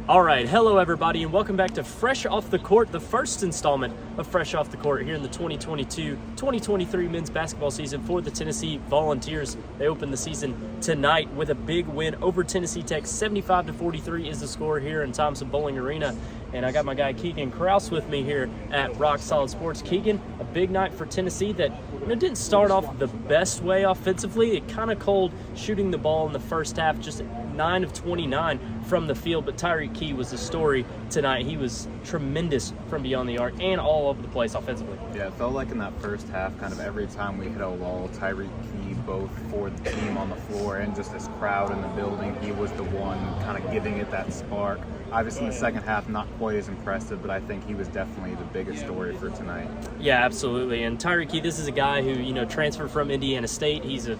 All right, hello everybody, and welcome back to Fresh Off the Court, the first installment of Fresh Off the Court here in the 2022-2023 men's basketball season for the Tennessee Volunteers. They open the season tonight with a big win over Tennessee Tech. 75-43 is the score here in Thompson-Boling Arena. And I got my guy Keeghan Krause with me here at Rock Solid Sports. Keeghan, a big night for Tennessee that didn't start off the best way offensively. It kind of cold shooting the ball in the first half, just 9 of 29 from the field. But Tyreek Key was the story tonight. He was tremendous from beyond the arc and all over the place offensively. Yeah, it felt like in that first half, kind of every time we hit a lull, Tyreek Key, both for the team on the floor and just this crowd in the building, he was the one kind of giving it that spark. Obviously, in the second half, not quite as impressive, but I think he was definitely the biggest story for tonight. Yeah, absolutely. And Tyreek Key, this is a guy who, transferred from Indiana State. He's a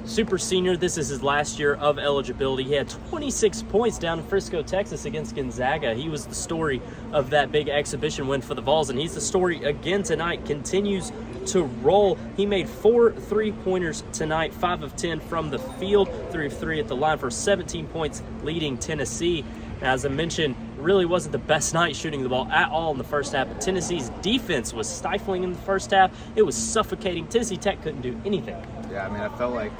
super senior. This is his last year of eligibility. He had 26 points down in Frisco, Texas against Gonzaga. He was the story of that big exhibition win for the Vols, and he's the story again tonight. Continues to roll. He made 4 3-pointers tonight, 5 of 10 from the field, 3 of 3 at the line for 17 points, leading Tennessee. As I mentioned, really wasn't the best night shooting the ball at all in the first half. But Tennessee's defense was stifling in the first half. It was suffocating. Tennessee Tech couldn't do anything. Yeah, I felt like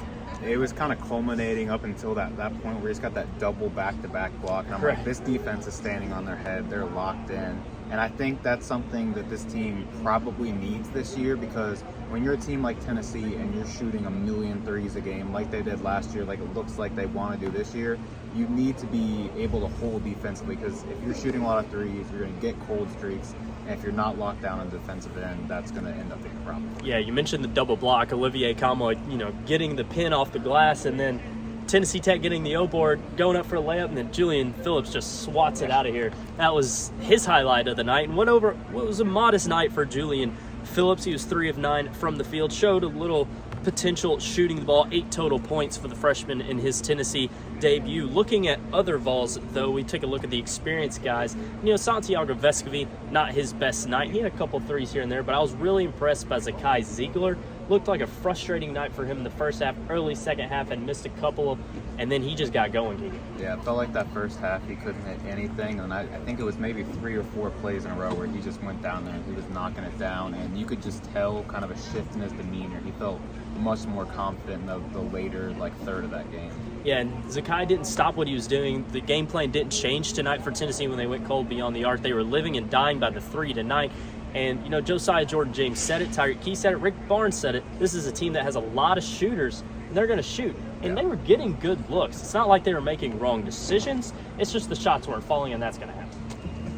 it was kind of culminating up until that point where he's got that double back-to-back block. And I'm Correct. like, this defense is standing on their head. They're locked in. And I think that's something that this team probably needs this year, because when you're a team like Tennessee and you're shooting 1,000,000 threes a game like they did last year, like it looks like they want to do this year, you need to be able to hold defensively, because if you're shooting a lot of threes, you're going to get cold streaks. And if you're not locked down on the defensive end, that's going to end up being a problem. Yeah, you mentioned the double block. Olivier Kamoy, getting the pin off the glass, and then Tennessee Tech getting the O-board, going up for a layup, and then Julian Phillips just swats it out of here. That was his highlight of the night, and what was a modest night for Julian Phillips. He was 3 of 9 from the field, showed a little potential shooting the ball, 8 total points for the freshman in his Tennessee debut. Looking at other Vols, though, we take a look at the experienced guys. Santiago Vescovi, not his best night. He had a couple threes here and there, but I was really impressed by Zakai Ziegler. Looked like a frustrating night for him in the first half. Early second half had missed a couple, and then he just got going. Yeah, it felt like that first half he couldn't hit anything, and I think it was maybe 3 or 4 plays in a row where he just went down there and he was knocking it down, and you could just tell kind of a shift in his demeanor. He felt much more confident in the later third of that game. Yeah, and Zakai didn't stop what he was doing. The game plan didn't change tonight for Tennessee when they went cold beyond the arc. They were living and dying by the 3 tonight. And, Josiah Jordan-James said it, Tyreek Key said it, Rick Barnes said it. This is a team that has a lot of shooters, and they're going to shoot. And They were getting good looks. It's not like they were making wrong decisions. It's just the shots weren't falling, and that's going to happen.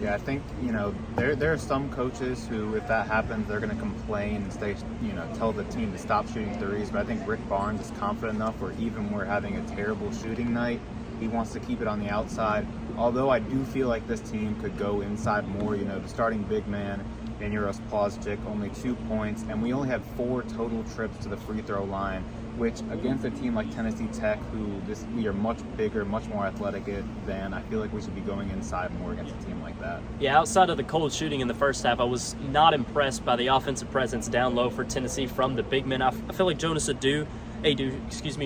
Yeah, I think, there are some coaches who, if that happens, they're going to complain and say, tell the team to stop shooting threes. But I think Rick Barnes is confident enough where even when we're having a terrible shooting night, he wants to keep it on the outside. Although I do feel like this team could go inside more. The starting big man, Januros Plazcic, only 2 points, and we only had 4 total trips to the free throw line, which against a team like Tennessee Tech, we are much bigger, much more athletic than, I feel like we should be going inside more against a team like that. Yeah, outside of the cold shooting in the first half, I was not impressed by the offensive presence down low for Tennessee from the big men. I feel like Jonas Adu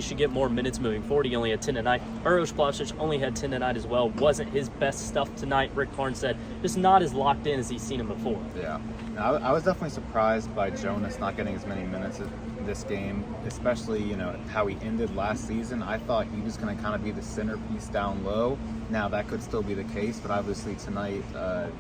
should get more minutes moving forward. He only had 10 tonight. Uros Plazcic only had 10 tonight as well. Wasn't his best stuff tonight. Rick Barnes said just not as locked in as he's seen him before. Yeah. I was definitely surprised by Jonas not getting as many minutes this game, especially, how he ended last season. I thought he was going to kind of be the centerpiece down low. Now, that could still be the case, but obviously tonight,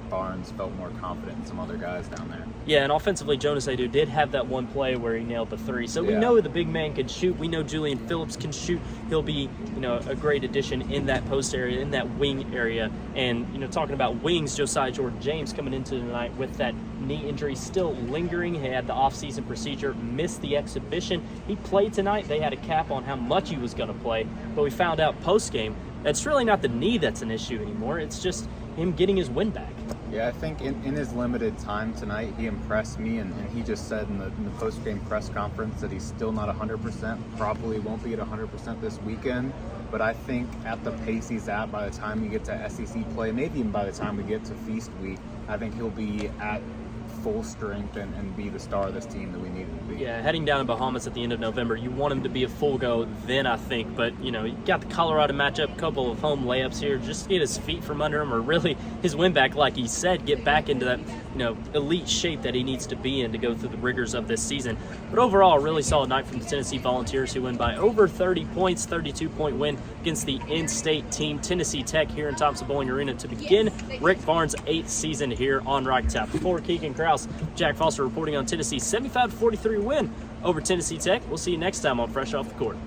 Barnes felt more confident than some other guys down there. Yeah, and offensively, Jonas Adu did have that one play where he nailed the 3. So we know the big man can shoot. We know Julian Phillips can shoot. He'll be, a great addition in that post area, in that wing area. And, talking about wings, Josiah Jordan-James coming into tonight with that knee injury still lingering. He had the offseason procedure, missed the exhibition. He played tonight. They had a cap on how much he was going to play, but we found out post-game that's really not the knee that's an issue anymore. It's just him getting his wind back. Yeah, I think in his limited time tonight, he impressed me, and he just said in the post-game press conference that he's still not 100%, probably won't be at 100% this weekend, but I think at the pace he's at by the time we get to SEC play, maybe even by the time we get to Feast Week, I think he'll be at full strength and be the star of this team that we need him to be. Yeah, heading down to Bahamas at the end of November, you want him to be a full go then, I think. But, you got the Colorado matchup, a couple of home layups here, just to get his feet from under him, or really his win back, like he said, get back into that, elite shape that he needs to be in to go through the rigors of this season. But overall, a really solid night from the Tennessee Volunteers, who win by over 30 points, 32-point win against the in-state team, Tennessee Tech, here in Thompson-Boling Arena to begin Rick Barnes' 8th season here on Rocky Top. For Keeghan Krause, Jack Foster reporting on Tennessee's 75-43 win over Tennessee Tech. We'll see you next time on Fresh Off the Court.